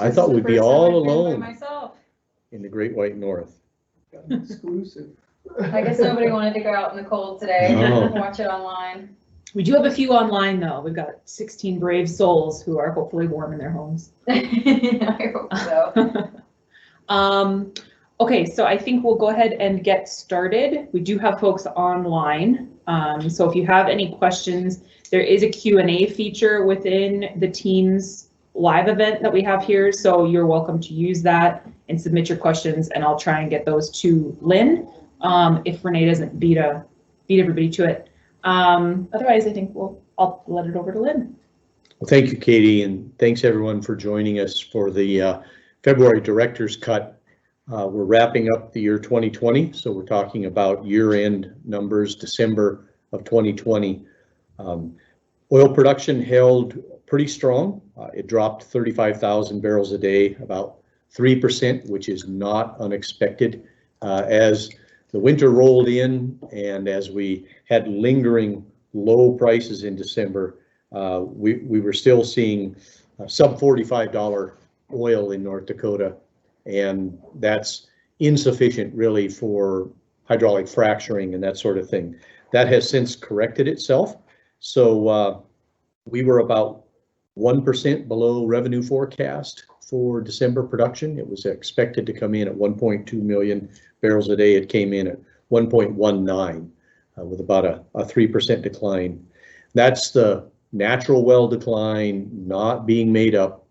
I thought we'd be all alone myself. in the Great White North. Exclusive. I guess nobody wanted to go out in the cold today. No. Watch it online. We do have a few online though. We've got 16 brave souls who are hopefully warm in their homes. I hope so. Okay, so I think we'll go ahead and get started. We do have folks online. So if you have any questions, there is a Q&A feature within the Teams live event that we have here. So you're welcome to use that and submit your questions, and I'll try and get those to Lynn if Renee doesn't beat everybody to it. Otherwise, I think I'll let it over to Lynn. Well, thank you, Katie, and thanks everyone for joining us for the February Director's Cut. We're wrapping up the year 2020, so we're talking about year-end numbers, December of 2020. Oil production held pretty strong. It dropped 35,000 barrels a day, about 3%, which is not unexpected. As the winter rolled in and as we had lingering low prices in December, we were still seeing sub $45 oil in North Dakota, and that's insufficient really for hydraulic fracturing and that sort of thing. That has since corrected itself. So we were about 1% below revenue forecast for December production. It was expected to come in at 1.2 million barrels a day. It came in at 1.19 with about a 3% decline. That's the natural well decline not being made up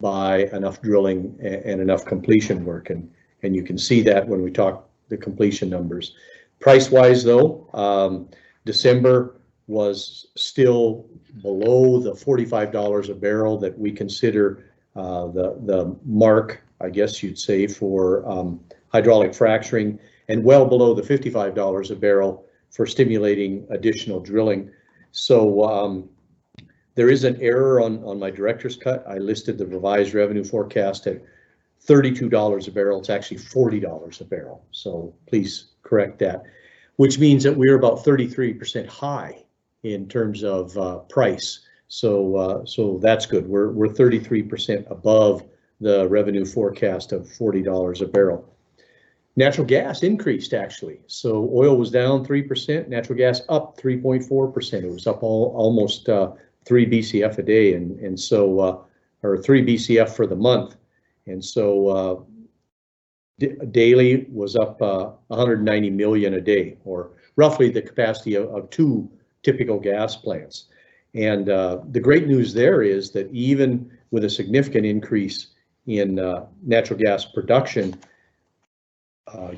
by enough drilling and enough completion work. And you can see that when we talk the completion numbers. Price-wise though, December was still below the $45 a barrel that we consider the mark, I guess you'd say, for hydraulic fracturing, and well below the $55 a barrel for stimulating additional drilling. So there is an error on my director's cut. I listed the revised revenue forecast at $32 a barrel. It's actually $40 a barrel. So please correct that, which means that we're about 33% high in terms of price. So that's good. We're 33% above the revenue forecast of $40 a barrel. Natural gas increased actually. So oil was down 3%, natural gas up 3.4%. It was up almost 3 BCF a day, and so or 3 BCF for the month. And so daily was up 190 million a day, or roughly the capacity of 2 typical gas plants. And the great news there is that even with a significant increase in natural gas production,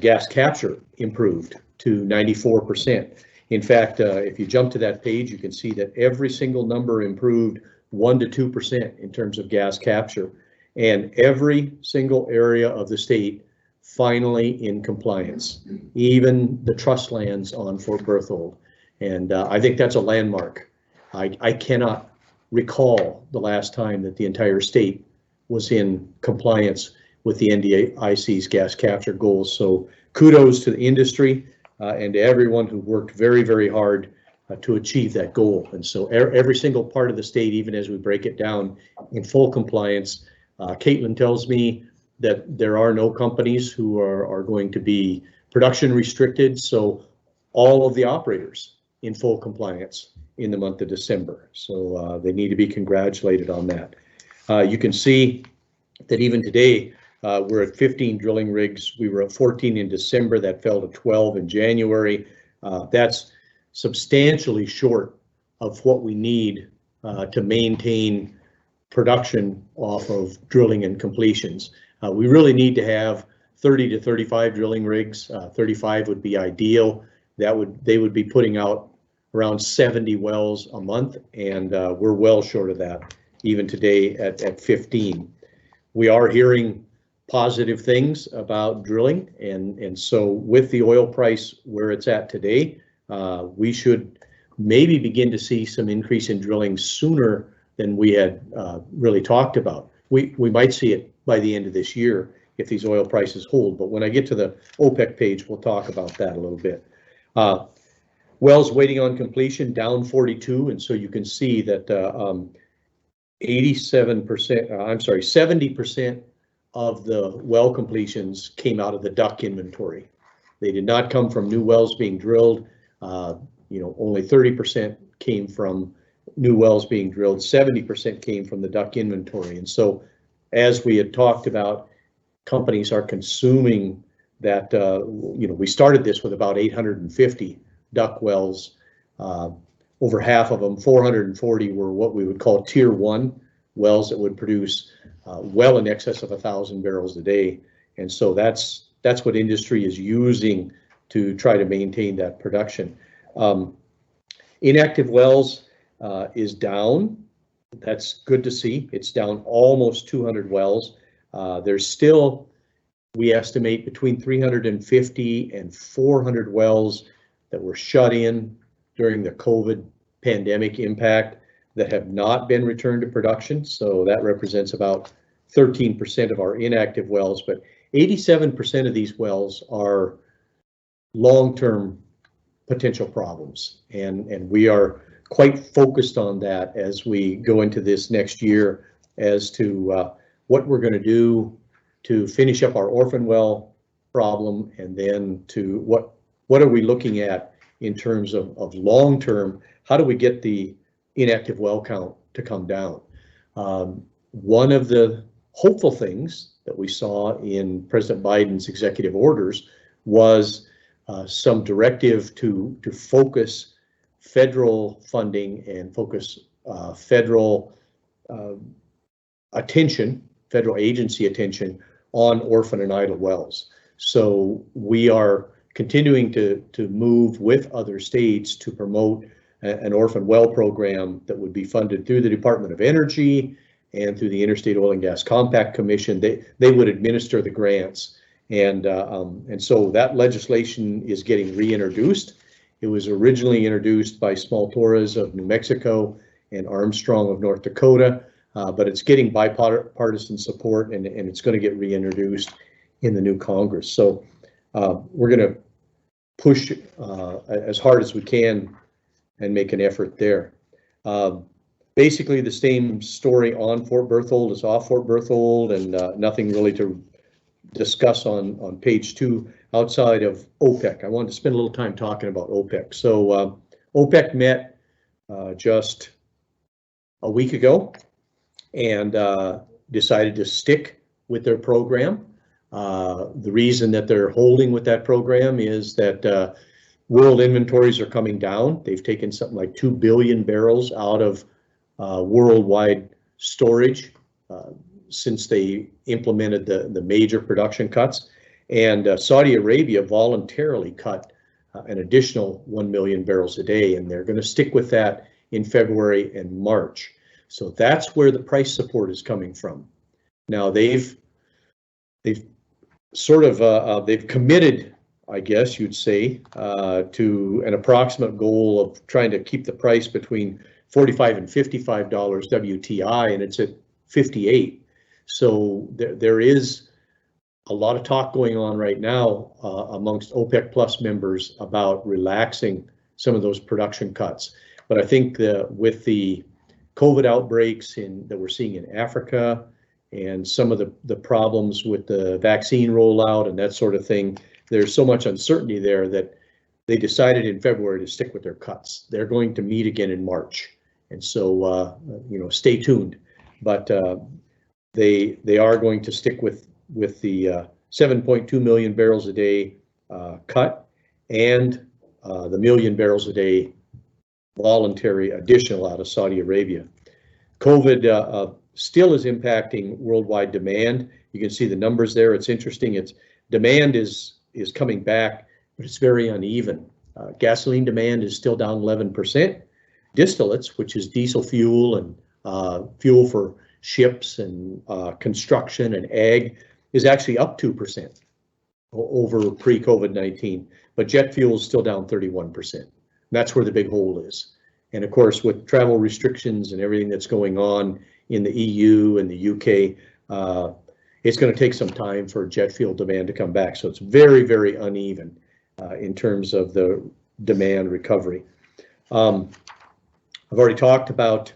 gas capture improved to 94%. In fact, if you jump to that page, you can see that every single number improved 1 to 2% in terms of gas capture, and every single area of the state finally in compliance, even the trust lands on Fort Berthold. And I think that's a landmark. I cannot recall the last time that the entire state was in compliance with the NDIC's gas capture goals. So kudos to the industry and to everyone who worked very, very hard to achieve that goal. And so every single part of the state, even as we break it down, in full compliance. Caitlin tells me that there are no companies who are going to be production restricted. So all of the operators in full compliance in the month of December. So they need to be congratulated on that. You can see that even today, we're at 15 drilling rigs. We were at 14 in December. That fell to 12 in January. That's substantially short of what we need to maintain production off of drilling and completions. We really need to have 30 to 35 drilling rigs. 35 would be ideal. They would be putting out around 70 wells a month, and we're well short of that even today at 15. We are hearing positive things about drilling, and so with the oil price where it's at today, we should maybe begin to see some increase in drilling sooner than we had really talked about. We might see it by the end of this year if these oil prices hold, but when I get to the OPEC page, we'll talk about that a little bit. Wells waiting on completion down 42, and so you can see that 87%, I'm sorry, 70% of the well completions came out of the DUC inventory. They did not come from new wells being drilled. Only 30% came from new wells being drilled. 70% came from the DUC inventory. And so, as we had talked about, companies are consuming that. We started this with about 850 DUC wells. Over half of them, 440, were what we would call tier 1 wells that would produce well in excess of 1,000 barrels a day. And so that's what industry is using to try to maintain that production. Inactive wells is down. That's good to see. It's down almost 200 wells. There's still, we estimate, between 350 and 400 wells that were shut in during the COVID pandemic impact that have not been returned to production. So that represents about 13% of our inactive wells, but 87% of these wells are long-term potential problems. And we are quite focused on that as we go into this next year as to what we're going to do to finish up our orphan well problem, and then to what are we looking at in terms of long-term. How do we get the inactive well count to come down? One of the hopeful things that we saw in President Biden's executive orders was some directive to focus federal funding and focus federal attention, federal agency attention on orphan and idle wells. So we are continuing to move with other states to promote an orphan well program that would be funded through the Department of Energy and through the Interstate Oil and Gas Compact Commission. They would administer the grants, and so that legislation is getting reintroduced. It was originally introduced by Small Torres of New Mexico and Armstrong of North Dakota, but it's getting bipartisan support, and it's going to get reintroduced in the new Congress. So we're going to push as hard as we can and make an effort there. Basically the same story on Fort Berthold as off Fort Berthold, and nothing really to discuss on page 2 outside of OPEC. I wanted to spend a little time talking about OPEC. So OPEC met just a week ago and decided to stick with their program. The reason that they're holding with that program is that world inventories are coming down. They've taken something like 2 billion barrels out of worldwide storage since they implemented the major production cuts. And Saudi Arabia voluntarily cut an additional 1 million barrels a day, and they're going to stick with that in February and March. So that's where the price support is coming from. Now they've sort of they've committed, I guess you'd say, to an approximate goal of trying to keep the price between $45 and $55 WTI, and it's at 58. So there is a lot of talk going on right now amongst OPEC Plus members about relaxing some of those production cuts. But I think with the COVID outbreaks that we're seeing in Africa, and some of the problems with the vaccine rollout and that sort of thing, there's so much uncertainty there that they decided in February to stick with their cuts. They're going to meet again in March, and so stay tuned. But they are going to stick with the 7.2 million barrels a day cut and the million barrels a day voluntary additional out of Saudi Arabia. COVID still is impacting worldwide demand. You can see the numbers there. It's interesting. Demand is coming back, but it's very uneven. Gasoline demand is still down 11%. Distillates, which is diesel fuel and fuel for ships and construction and ag, is actually up 2% over pre-COVID-19, but jet fuel is still down 31%. That's where the big hole is. And of course, with travel restrictions and everything that's going on in the EU and the UK, it's going to take some time for jet fuel demand to come back. So it's very, very uneven in terms of the demand recovery. I've already talked about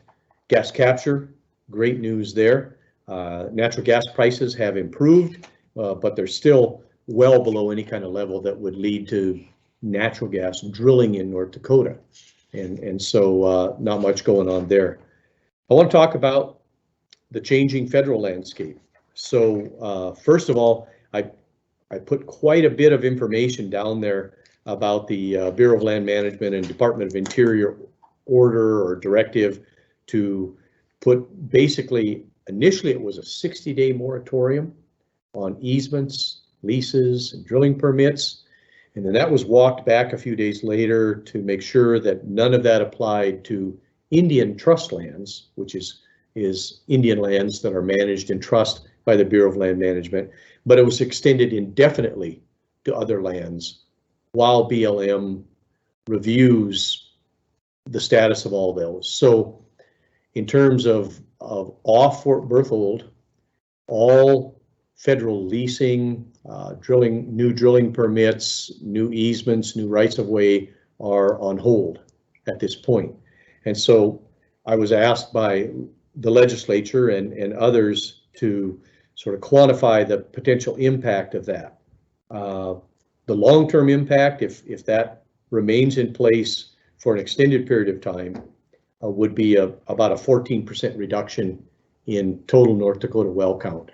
gas capture. great news there. Natural gas prices have improved, but they're still well below any kind of level that would lead to natural gas drilling in North Dakota. And so not much going on there. I want to talk about the changing federal landscape. So first of all, I put quite a bit of information down there about the Bureau of Land Management and Department of Interior order or directive to put basically, initially it was a 60-day moratorium on easements, leases, and drilling permits. And then that was walked back a few days later to make sure that none of that applied to Indian trust lands, which is Indian lands that are managed in trust by the Bureau of Land Management, but it was extended indefinitely to other lands while BLM reviews the status of all those. So in terms of off Fort Berthold, all federal leasing, new drilling permits, new easements, new rights of way are on hold at this point. And so I was asked by the legislature and others to sort of quantify the potential impact of that. The long-term impact, if that remains in place for an extended period of time, would be about a 14% reduction in total North Dakota well count.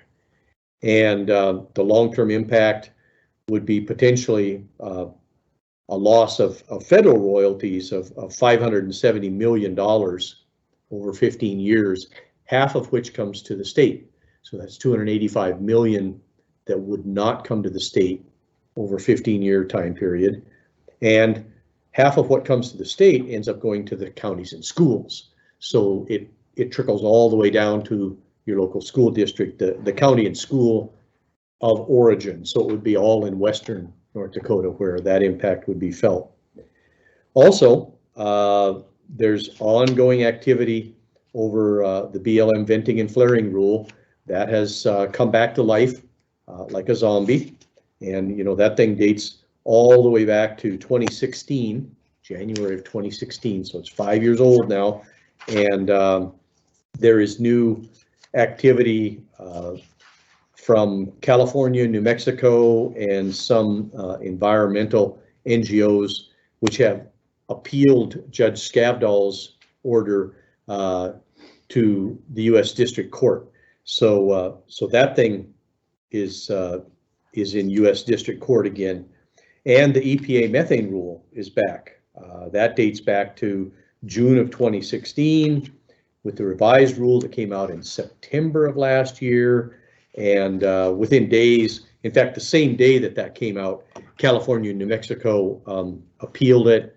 And the long-term impact would be potentially a loss of federal royalties of $570 million over 15 years, half of which comes to the state. So that's $285 million that would not come to the state over a 15-year time period. And half of what comes to the state ends up going to the counties and schools. So it trickles all the way down to your local school district, the county and school of origin. So it would be all in western North Dakota where that impact would be felt. Also, there's ongoing activity over the BLM venting and flaring rule that has come back to life like a zombie. And you know, that thing dates all the way back to 2016, January of 2016. So it's 5 years old now. And there is new activity from California, New Mexico, and some environmental NGOs which have appealed Judge Skavdal's order to the U.S. District Court. So that thing is in U.S. District Court again. And the EPA methane rule is back. That dates back to June of 2016 with the revised rule that came out in September of last year. And within days, in fact, the same day that came out, California and New Mexico appealed it.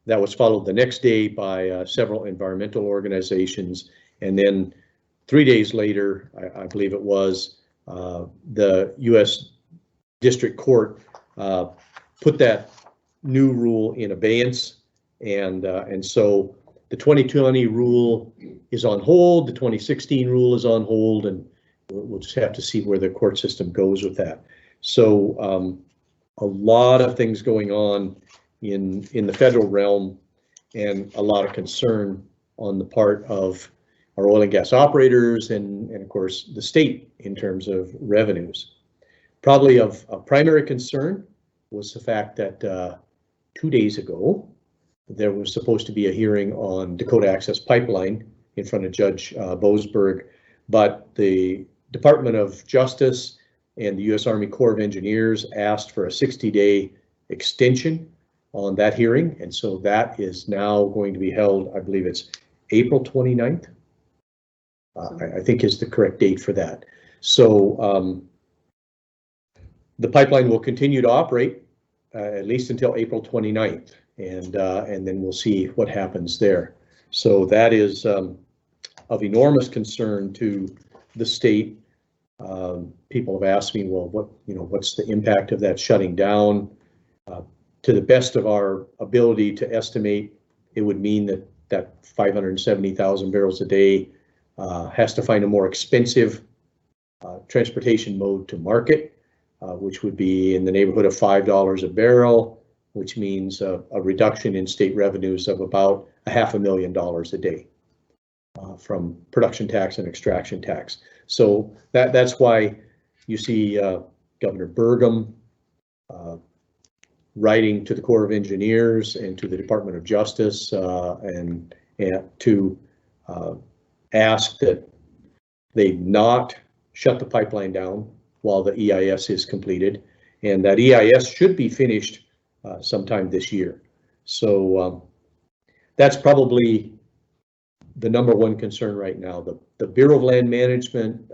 That was followed the next day by several environmental organizations. And then 3 days later, I believe it was, the U.S. District Court put that new rule in abeyance. And so the 2020 rule is on hold, the 2016 rule is on hold, and we'll just have to see where the court system goes with that. So a lot of things going on in the federal realm, and a lot of concern on the part of our oil and gas operators and of course the state in terms of revenues. Probably of primary concern was the fact that 2 days ago there was supposed to be a hearing on Dakota Access Pipeline in front of Judge Boasberg, but the Department of Justice and the U.S. Army Corps of Engineers asked for a 60-day extension on that hearing, and so that is now going to be held, I believe it's April 29th, I think is the correct date for that. So the pipeline will continue to operate at least until April 29th, and then we'll see what happens there. So that is of enormous concern to the state. People have asked me, well, what's the impact of that shutting down? To the best of our ability to estimate, it would mean that 570,000 barrels a day has to find a more expensive transportation mode to market, which would be in the neighborhood of $5 a barrel, which means a reduction in state revenues of about $500,000 a day from production tax and extraction tax. So that's why you see Governor Burgum writing to the Corps of Engineers and to the Department of Justice and to ask that they not shut the pipeline down while the EIS is completed, and that EIS should be finished sometime this year. So that's probably the number one concern right now. The Bureau of Land Management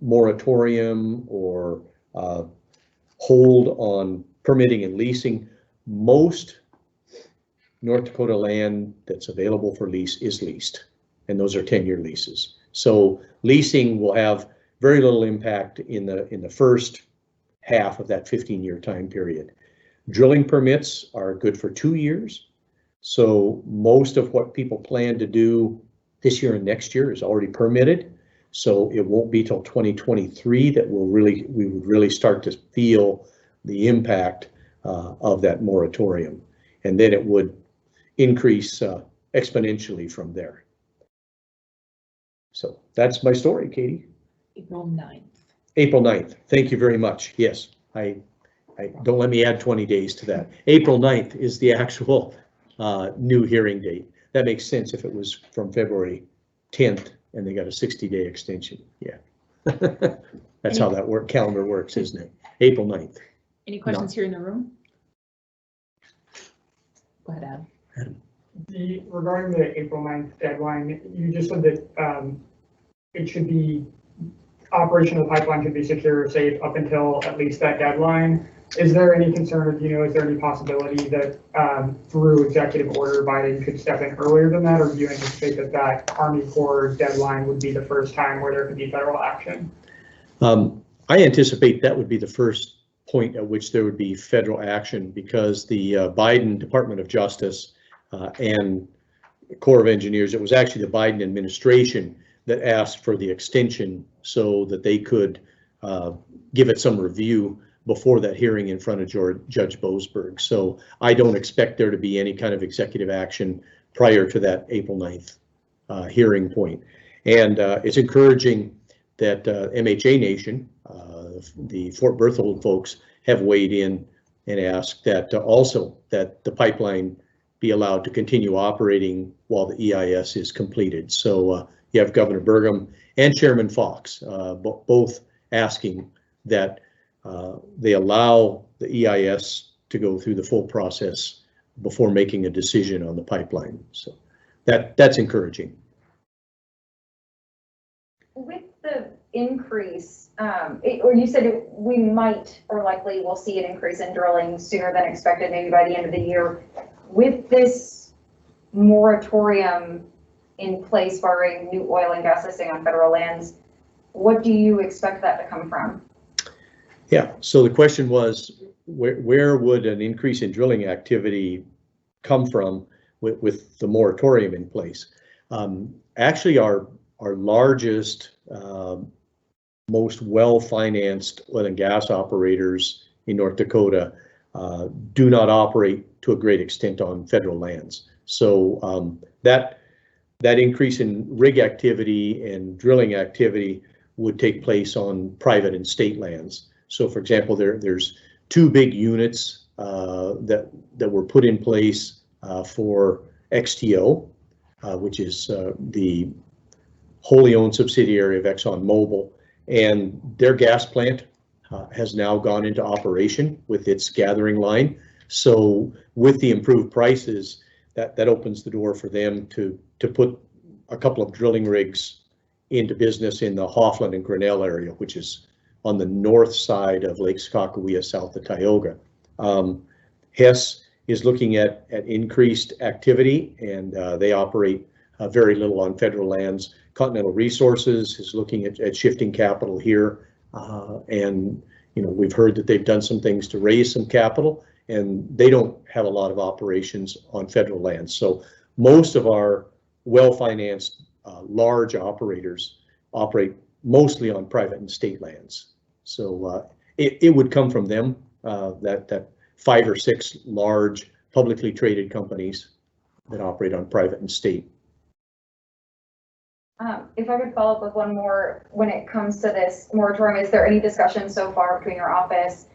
moratorium or hold on permitting and leasing. Most North Dakota land that's available for lease is leased, and those are 10-year leases. So leasing will have very little impact in the first half of that 15-year time period. Drilling permits are good for 2 years. So most of what people plan to do this year and next year is already permitted. So it won't be till 2023 that we would really start to feel the impact of that moratorium. And then it would increase exponentially from there. So that's my story, Katie. April 9th. April 9th. Thank you very much. Yes, I don't let me add 20 days to that. April 9th is the actual new hearing date. That makes sense if it was from February 10th and they got a 60-day extension. Yeah. That's how that calendar works, isn't it? April 9th. Any questions here in the room? Go ahead, Adam. Regarding the April 9th deadline, you just said that it should be, operation of the pipeline should be secure or safe up until at least that deadline. Is there any concern, is there any possibility that through executive order Biden could step in earlier than that, or do you anticipate that Army Corps deadline would be the first time where there could be federal action? I anticipate that would be the first point at which there would be federal action, because the Biden Department of Justice and Corps of Engineers, it was actually the Biden administration that asked for the extension so that they could give it some review before that hearing in front of Judge Boasberg. So I don't expect there to be any kind of executive action prior to that April 9th hearing point. And it's encouraging that MHA Nation, the Fort Berthold folks, have weighed in and asked that also that the pipeline be allowed to continue operating while the EIS is completed. So you have Governor Burgum and Chairman Fox both asking that they allow the EIS to go through the full process before making a decision on the pipeline. So that's encouraging. With the increase, or you said we might or likely will see an increase in drilling sooner than expected, maybe by the end of the year. With this moratorium in place barring new oil and gas listing on federal lands, what do you expect that to come from? Yeah, so the question was, where would an increase in drilling activity come from with the moratorium in place? Actually, our largest, most well-financed oil and gas operators in North Dakota do not operate to a great extent on federal lands. So that increase in rig activity and drilling activity would take place on private and state lands. So for example, there's 2 big units that were put in place for XTO, which is the wholly owned subsidiary of ExxonMobil, and their gas plant has now gone into operation with its gathering line. So with the improved prices, that opens the door for them to put a couple of drilling rigs into business in the Hoffland and Grinnell area, which is on the north side of Lake Sakakawea, south of Tioga. Hess is looking at increased activity, and they operate very little on federal lands. Continental Resources is looking at shifting capital here, and we've heard that they've done some things to raise some capital, and they don't have a lot of operations on federal lands. So most of our well-financed large operators operate mostly on private and state lands. So it would come from them, that 5 or 6 large publicly traded companies that operate on private and state. If I could follow up with one more, when it comes to this moratorium, is there any discussion so far between your office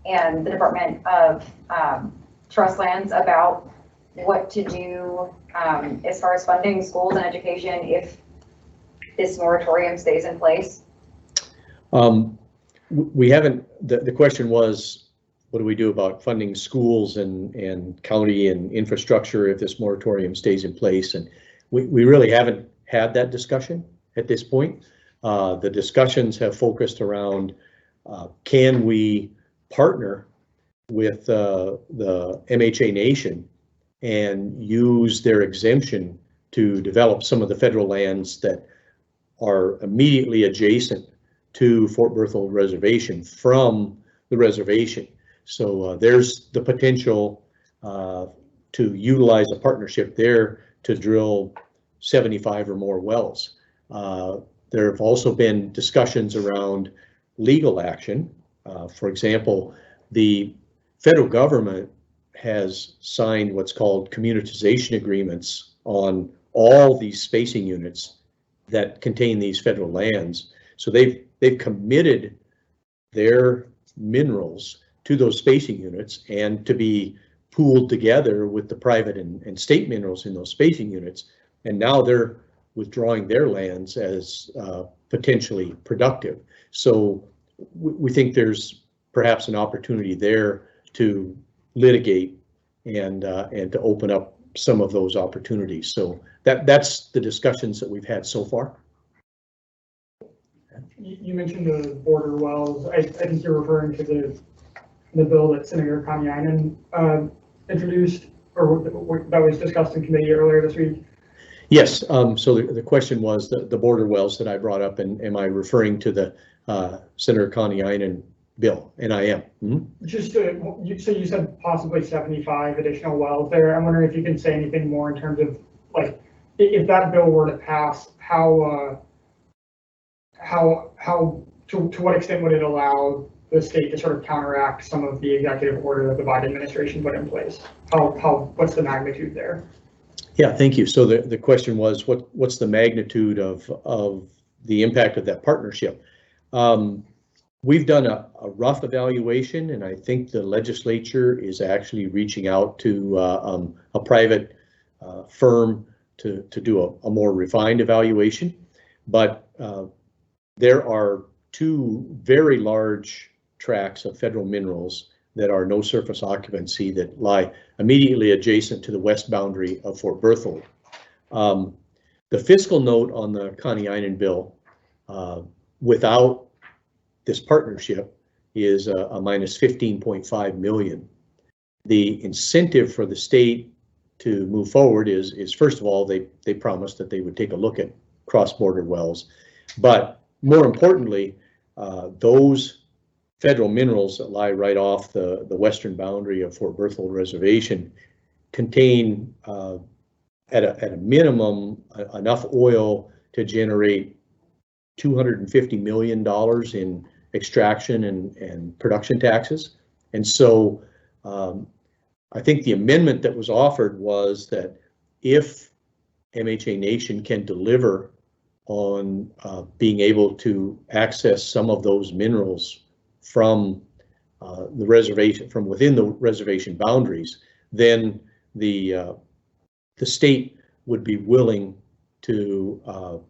and the Department of Trust Lands about what to do as far as funding schools and education if this moratorium stays in place? We haven't, the question was, what do we do about funding schools and county and infrastructure if this moratorium stays in place? And we really haven't had that discussion at this point. The discussions have focused around, can we partner with the MHA Nation and use their exemption to develop some of the federal lands that are immediately adjacent to Fort Berthold Reservation from the reservation. So there's the potential to utilize a partnership there to drill 75 or more wells. There have also been discussions around legal action. For example, the federal government has signed what's called communitization agreements on all these spacing units that contain these federal lands. So they've committed their minerals to those spacing units and to be pooled together with the private and state minerals in those spacing units. And now they're withdrawing their lands as potentially productive. So we think there's perhaps an opportunity there to litigate and to open up some of those opportunities. So that's the discussions that we've had so far. You mentioned the border wells. I think you're referring to the bill that Senator Kaniainen introduced, or that was discussed in committee earlier this week. Yes, so the question was the border wells that I brought up, and am I referring to the Senator Kaniainen bill? And I am. Mm-hmm. Just so you said possibly 75 additional wells there. I'm wondering if you can say anything more in terms of, like, if that bill were to pass, to what extent would it allow the state to sort of counteract some of the executive order that the Biden administration put in place? What's the magnitude there? Yeah, thank you. So the question was, what's the magnitude of the impact of that partnership? We've done a rough evaluation, and I think the legislature is actually reaching out to a private firm to do a more refined evaluation. But there are two very large tracts of federal minerals that are no surface occupancy that lie immediately adjacent to the west boundary of Fort Berthold. The fiscal note on the Kaniainen bill without this partnership is a minus 15.5 million. The incentive for the state to move forward is first of all, they promised that they would take a look at cross-border wells, but more importantly, those federal minerals that lie right off the western boundary of Fort Berthold Reservation contain at a minimum enough oil to generate $250 million in extraction and production taxes. And so I think the amendment that was offered was that if MHA Nation can deliver on being able to access some of those minerals from the reservation, from within the reservation boundaries, then the state would be willing to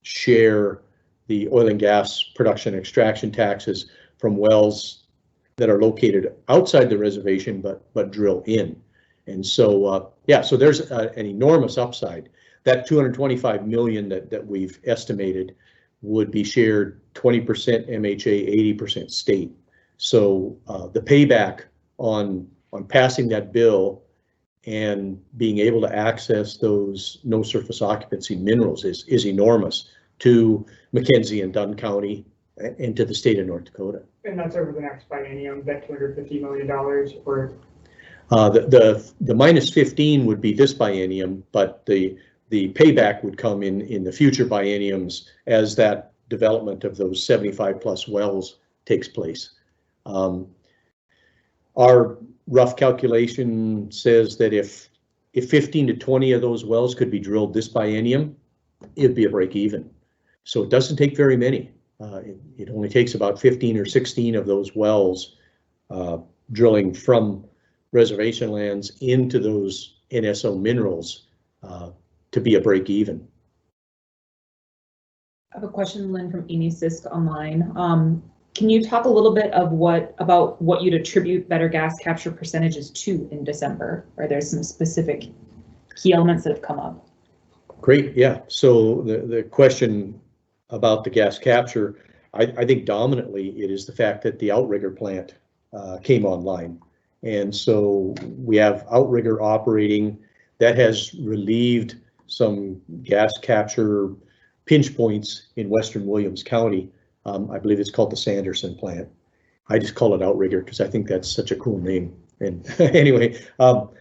share the oil and gas production extraction taxes from wells that are located outside the reservation but drill in. And so yeah, so there's an enormous upside. That 225 million that we've estimated would be shared 20% MHA, 80% state. So the payback on passing that bill and being able to access those no surface occupancy minerals is enormous to McKenzie and Dunn County and to the state of North Dakota. And that's over the next biennium, that $250 million, or? The minus 15 would be this biennium, but the payback would come in the future bienniums as that development of those 75 plus wells takes place. Our rough calculation says that if 15 to 20 of those wells could be drilled this biennium, it'd be a break even. So it doesn't take very many. It only takes about 15 or 16 of those wells drilling from reservation lands into those NSO minerals to be a break even. I have a question, Lynn, from Amy Sisk online. Can you talk a little bit of about what you'd attribute better gas capture percentages to in December? Are there some specific key elements that have come up? Great, yeah. So the question about the gas capture, I think dominantly it is the fact that the outrigger plant came online. And so we have outrigger operating that has relieved some gas capture pinch points in Western Williams County. I believe it's called the Sanderson plant. I just call it outrigger because I think that's such a cool name. And anyway,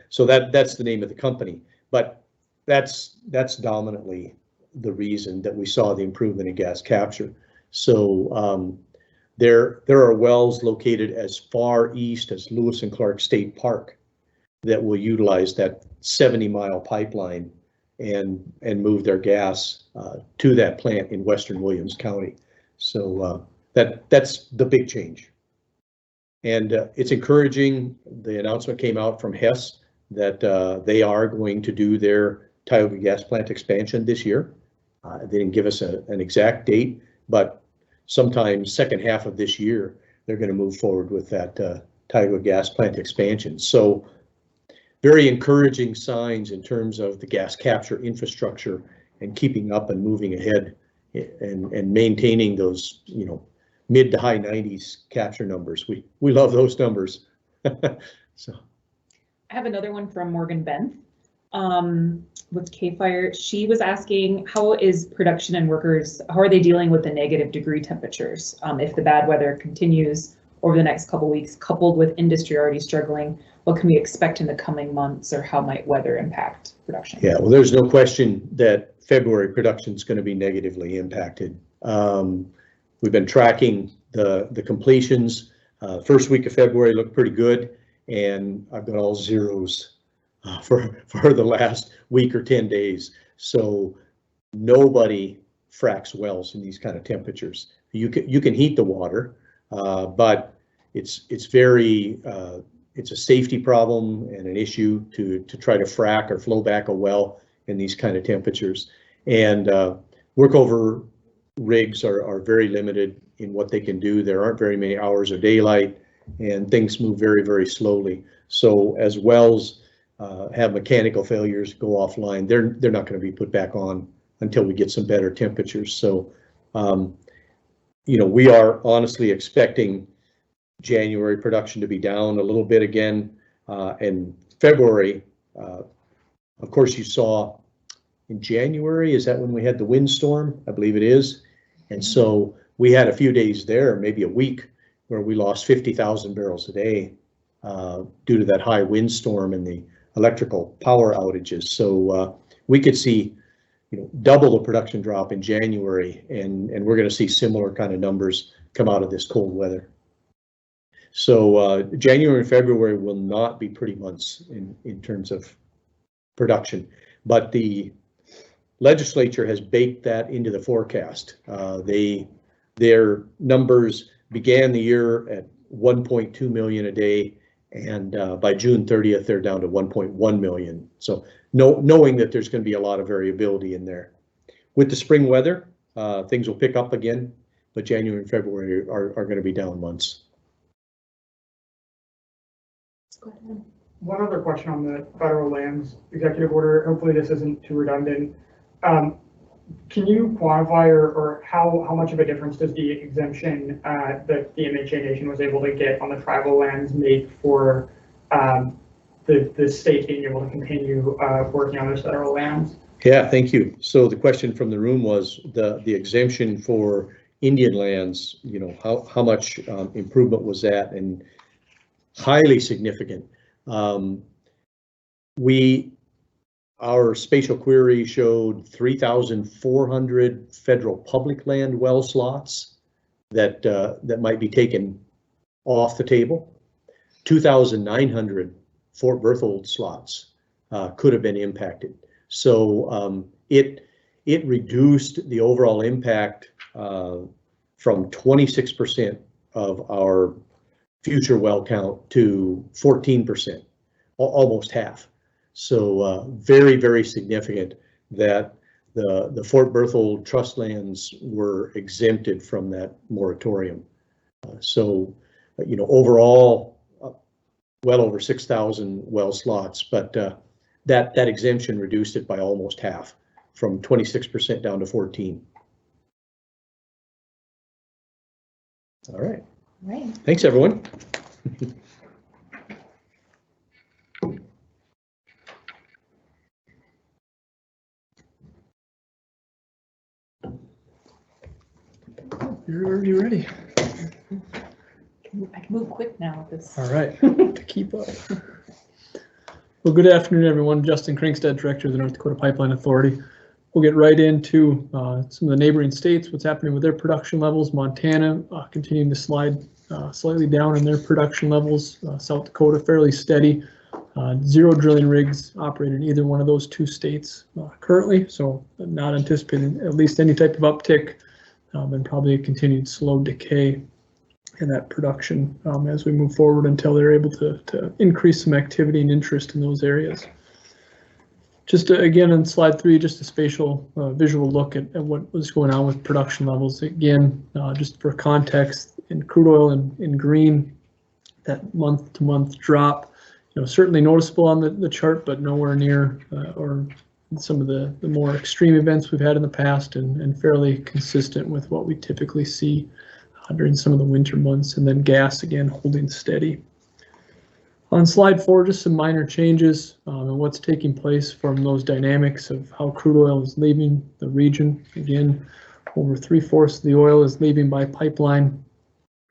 so that's the name of the company. But that's dominantly the reason that we saw the improvement in gas capture. So there are wells located as far east as Lewis and Clark State Park that will utilize that 70-mile pipeline and move their gas to that plant in Western Williams County. So that's the big change. And it's encouraging. The announcement came out from Hess that they are going to do their Tioga gas plant expansion this year. They didn't give us an exact date, but sometime second half of this year, they're going to move forward with that Tioga gas plant expansion. So very encouraging signs in terms of the gas capture infrastructure and keeping up and moving ahead and maintaining those, mid to high 90s capture numbers. We love those numbers. So I have another one from Morgan Benth with K-Fire. She was asking, how is production and workers, how are they dealing with the negative degree temperatures? If the bad weather continues over the next couple weeks, coupled with industry already struggling, what can we expect in the coming months, or how might weather impact production? Yeah, well, there's no question that February production is going to be negatively impacted. We've been tracking the completions. First week of February looked pretty good, and I've got all zeros for the last week or 10 days. So nobody fracks wells in these kind of temperatures. You can heat the water, but it's very it's a safety problem and an issue to try to frack or flow back a well in these kind of temperatures. And workover rigs are very limited in what they can do. There aren't very many hours of daylight, and things move very, very slowly. So as wells have mechanical failures, go offline, they're not going to be put back on until we get some better temperatures. So we are honestly expecting January production to be down a little bit again, and February, of course, you saw in January, is that when we had the windstorm? I believe it is. And so we had a few days there, maybe a week, where we lost 50,000 barrels a day due to that high windstorm and the electrical power outages. So we could see double the production drop in January, and we're going to see similar kind of numbers come out of this cold weather. So January and February will not be pretty months in terms of production, but the legislature has baked that into the forecast. Their numbers began the year at 1.2 million a day, and by June 30th, they're down to 1.1 million. So knowing that there's going to be a lot of variability in there. With the spring weather, things will pick up again, but January and February are going to be down months. Go ahead. One other question on the federal lands executive order. Hopefully this isn't too redundant. Can you quantify or how much of a difference does the exemption that the MHA Nation was able to get on the tribal lands make for the state being able to continue working on those federal lands? Yeah, thank you. So the question from the room was the exemption for Indian lands, how much improvement was that? And highly significant. Our spatial query showed 3,400 federal public land well slots that might be taken off the table. 2,900 Fort Berthold slots could have been impacted. So it it reduced the overall impact from 26% of our future well count to 14%, almost half. So very, very significant that the Fort Berthold trust lands were exempted from that moratorium. So, you know, overall, well over 6,000 well slots, but that exemption reduced it by almost half, from 26% down to 14. All right. Right. Thanks, everyone. You're ready. I can move quick now with this. All right, to keep up. Well, good afternoon, everyone. Justin Krinkstead, Director of the North Dakota Pipeline Authority. We'll get right into some of the neighboring states, what's happening with their production levels. Montana continuing to slide slightly down in their production levels. South Dakota fairly steady. 0 drilling rigs operating in either one of those 2 states currently, so not anticipating at least any type of uptick, and probably a continued slow decay in that production as we move forward until they're able to increase some activity and interest in those areas. Just again on slide 3, just a spatial visual look at what was going on with production levels. Again, just for context, in crude oil in green, that month-to-month drop, you know, certainly noticeable on the chart, but nowhere near or some of the more extreme events we've had in the past, and fairly consistent with what we typically see during some of the winter months. And then gas again holding steady. On slide 4, just some minor changes and what's taking place from those dynamics of how crude oil is leaving the region. Again, over 3/4 of the oil is leaving by pipeline.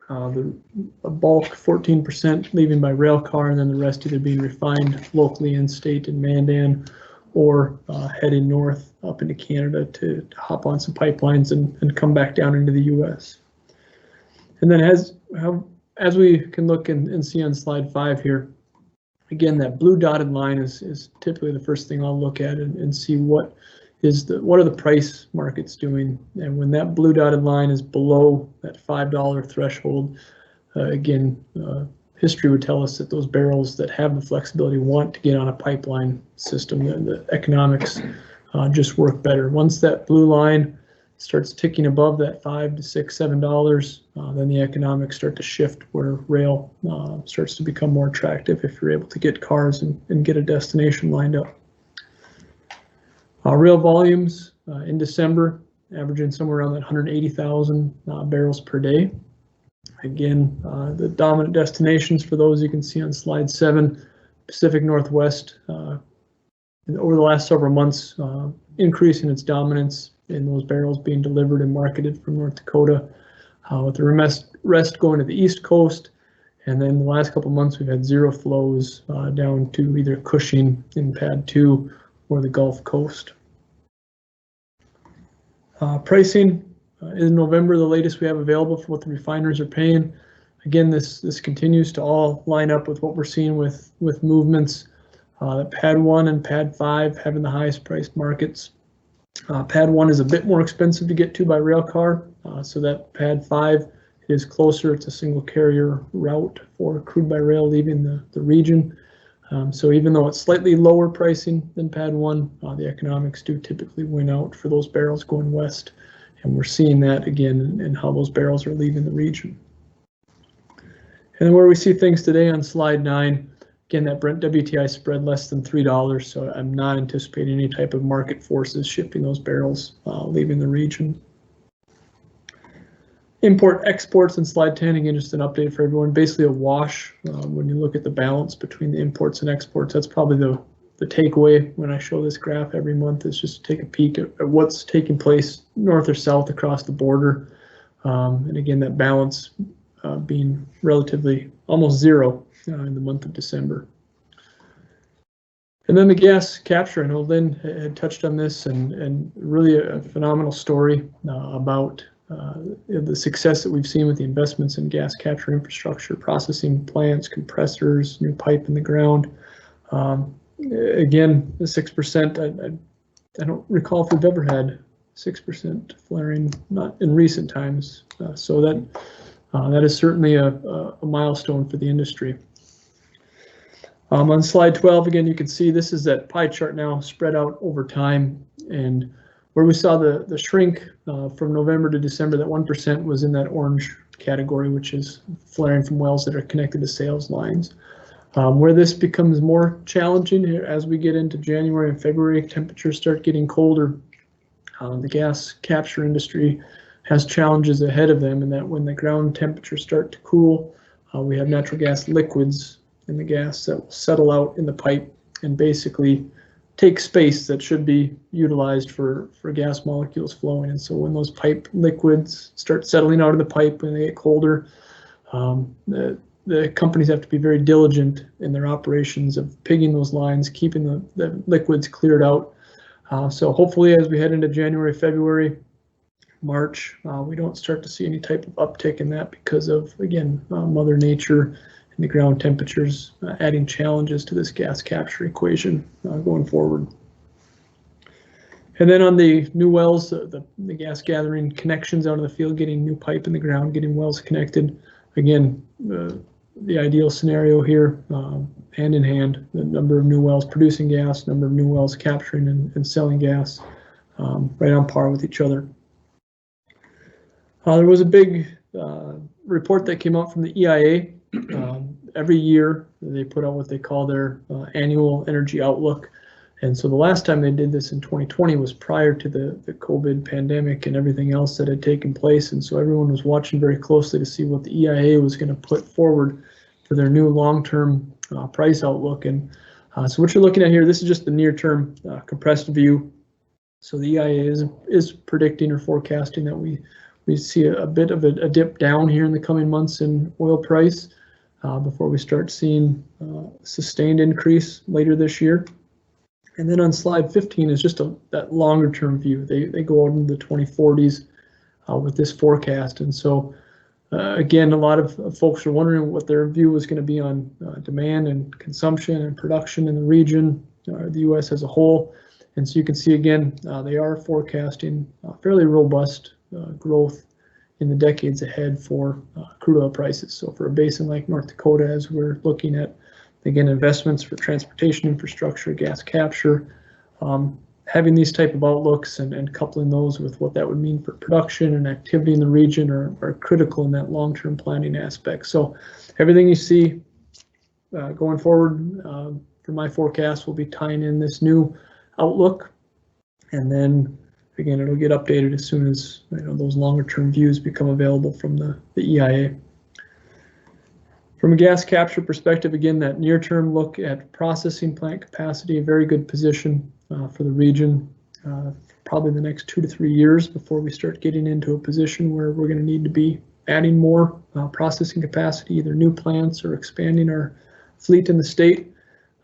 The bulk 14% leaving by rail car, and then the rest either being refined locally in state in Mandan, or heading north up into Canada to hop on some pipelines and come back down into the US. And then as we can look and see on slide 5 here, again, that blue dotted line is typically the first thing I'll look at and see what are the price markets doing. And when that blue dotted line is below that $5 threshold, again, history would tell us that those barrels that have the flexibility want to get on a pipeline system, and the economics just work better. Once that blue line starts ticking above that $5 to $6, $7, then the economics start to shift, where rail starts to become more attractive if you're able to get cars and get a destination lined up. Rail volumes in December averaging somewhere around that 180,000 barrels per day. Again, the dominant destinations for those you can see on slide 7, Pacific Northwest, over the last several months, increasing its dominance in those barrels being delivered and marketed from North Dakota, with the rest going to the East Coast. And then the last couple of months, we've had 0 flows down to either Cushing in Pad 2 or the Gulf Coast. Pricing in November, the latest we have available for what the refiners are paying. Again, this continues to all line up with what we're seeing with movements. Pad 1 and Pad 5 having the highest priced markets. Pad 1 is a bit more expensive to get to by rail car, so that Pad 5 is closer. It's a single carrier route for crude by rail leaving the region. So even though it's slightly lower pricing than Pad 1, the economics do typically win out for those barrels going west. And we're seeing that again in how those barrels are leaving the region. And then where we see things today on slide 9, again, that Brent WTI spread less than $3, so I'm not anticipating any type of market forces shifting those barrels leaving the region. Import exports in slide 10, again, just an update for everyone, basically a wash. When you look at the balance between the imports and exports, that's probably the takeaway when I show this graph every month, is just to take a peek at what's taking place north or south across the border. And again, that balance being relatively almost 0 in the month of December. And then the gas capture, I know Lynn had touched on this, and really a phenomenal story about the success that we've seen with the investments in gas capture infrastructure, processing plants, compressors, new pipe in the ground. Again, the 6%, I don't recall if we've ever had 6% flaring, not in recent times. So that is certainly a milestone for the industry. On slide 12, again, you can see this is that pie chart now spread out over time, and where we saw the shrink from November to December, that 1% was in that orange category, which is flaring from wells that are connected to sales lines. Where this becomes more challenging as we get into January and February, temperatures start getting colder. The gas capture industry has challenges ahead of them, and that when the ground temperatures start to cool, we have natural gas liquids in the gas that will settle out in the pipe and basically take space that should be utilized for gas molecules flowing. And so when those pipe liquids start settling out of the pipe when they get colder, the companies have to be very diligent in their operations of pigging those lines, keeping the liquids cleared out. So hopefully as we head into January, February, March, we don't start to see any type of uptick in that because of, again, Mother Nature and the ground temperatures adding challenges to this gas capture equation going forward. And then on the new wells, the gas gathering connections out of the field, getting new pipe in the ground, getting wells connected. Again, the ideal scenario here, hand in hand, the number of new wells producing gas, number of new wells capturing and selling gas, right on par with each other. There was a big report that came out from the EIA. Every year they put out what they call their annual energy outlook. And so the last time they did this in 2020 was prior to the COVID pandemic and everything else that had taken place. And so everyone was watching very closely to see what the EIA was going to put forward for their new long-term price outlook. And so what you're looking at here, this is just the near-term compressed view. So the EIA is predicting or forecasting that we see a bit of a dip down here in the coming months in oil price before we start seeing sustained increase later this year. And then on slide 15 is just that longer term view. They go out into the 2040s with this forecast. And so again, a lot of folks are wondering what their view was going to be on demand and consumption and production in the region, the US as a whole. And so you can see again, they are forecasting fairly robust growth in the decades ahead for crude oil prices. So for a basin like North Dakota, as we're looking at, again, investments for transportation infrastructure, gas capture, having these type of outlooks and coupling those with what that would mean for production and activity in the region are critical in that long-term planning aspect. So everything you see going forward for my forecast will be tying in this new outlook, and then again, it'll get updated as soon as those longer-term views become available from the EIA. From a gas capture perspective, again, that near-term look at processing plant capacity, a very good position for the region, probably the next 2 to 3 years before we start getting into a position where we're going to need to be adding more processing capacity, either new plants or expanding our fleet in the state.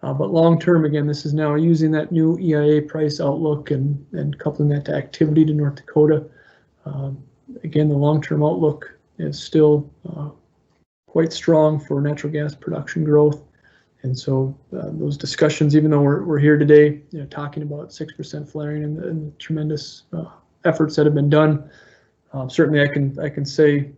But long-term, again, this is now using that new EIA price outlook and coupling that to activity to North Dakota. Again, the long-term outlook is still quite strong for natural gas production growth. And so those discussions, even though we're here today, talking about 6% flaring and the tremendous efforts that have been done, certainly I can say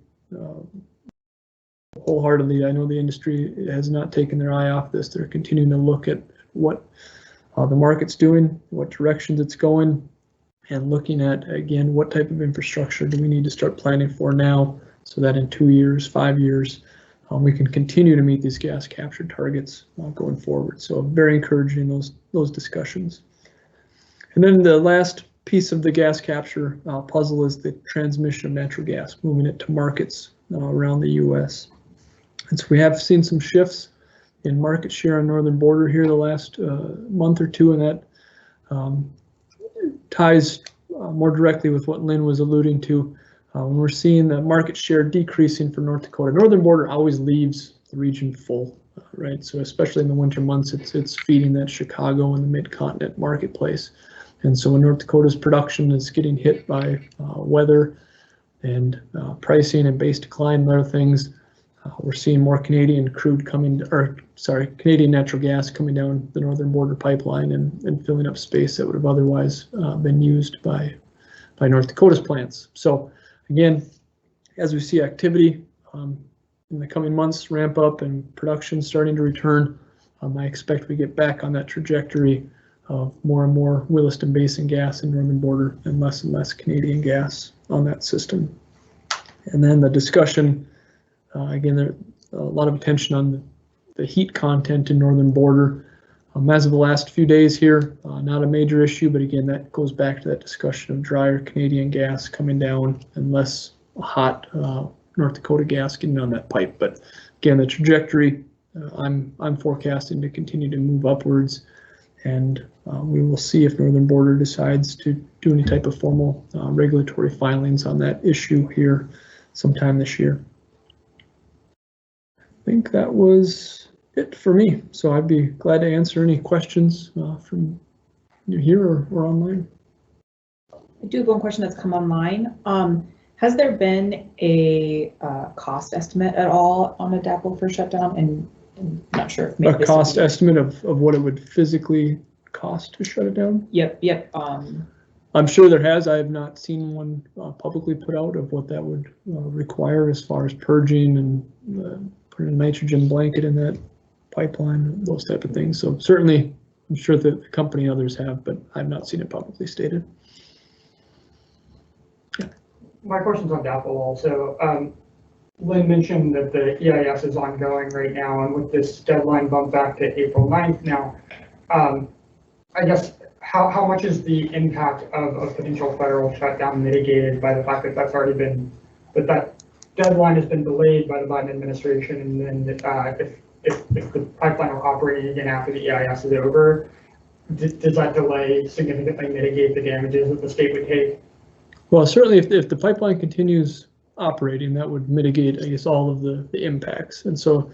wholeheartedly, I know the industry has not taken their eye off this. They're continuing to look at what the market's doing, what directions it's going, and looking at, again, what type of infrastructure do we need to start planning for now so that in 2 years, 5 years, we can continue to meet these gas capture targets going forward. So very encouraging those discussions. And then the last piece of the gas capture puzzle is the transmission of natural gas, moving it to markets around the US. And so we have seen some shifts in market share on Northern Border here the last month or two, and that ties more directly with what Lynn was alluding to. When we're seeing the market share decreasing for North Dakota, Northern Border always leaves the region full, right? So especially in the winter months, it's feeding that Chicago and the mid-continent marketplace. And so when North Dakota's production is getting hit by weather and pricing and base decline and other things, we're seeing more Canadian crude Canadian natural gas coming down the Northern Border pipeline and filling up space that would have otherwise been used by by North Dakota's plants. So again, as we see activity in the coming months ramp up and production starting to return, I expect we get back on that trajectory of more and more Williston Basin gas in Northern Border and less Canadian gas on that system. And then the discussion, again, there's a lot of attention on the heat content in Northern Border. As of the last few days here, not a major issue, but again, that goes back to that discussion of drier Canadian gas coming down and less hot North Dakota gas getting on that pipe. But again, the trajectory, I'm forecasting to continue to move upwards, and we will see if Northern Border decides to do any type of formal regulatory filings on that issue here sometime this year. I think that was it for me. So I'd be glad to answer any questions from you here or online. I do have one question that's come online. Has there been a cost estimate at all on a DAPL for shutdown? And I'm not sure if maybe A cost estimate of what it would physically cost to shut it down? Yep. I'm sure there has. I have not seen one publicly put out of what that would require as far as purging and putting a nitrogen blanket in that pipeline, those type of things. So certainly, I'm sure that the company and others have, but I've not seen it publicly stated. Yeah. My question's on DAPL also. Lynn mentioned that the EIS is ongoing right now, and with this deadline bumped back to April 9th now, I guess how much is the impact of potential federal shutdown mitigated by the fact that that's already been, that deadline has been delayed by the Biden administration, and then if the pipeline were operating again after the EIS is over, does that delay significantly mitigate the damages that the state would take? Well, certainly if the pipeline continues operating, that would mitigate, I guess, all of the impacts. And so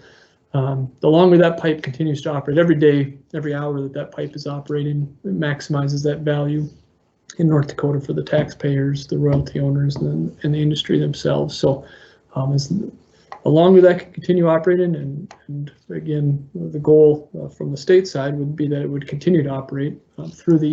the longer that pipe continues to operate, every day, every hour that pipe is operating, it maximizes that value in North Dakota for the taxpayers, the royalty owners, and the industry themselves. So as the longer that can continue operating, and again, the goal from the state side would be that it would continue to operate through the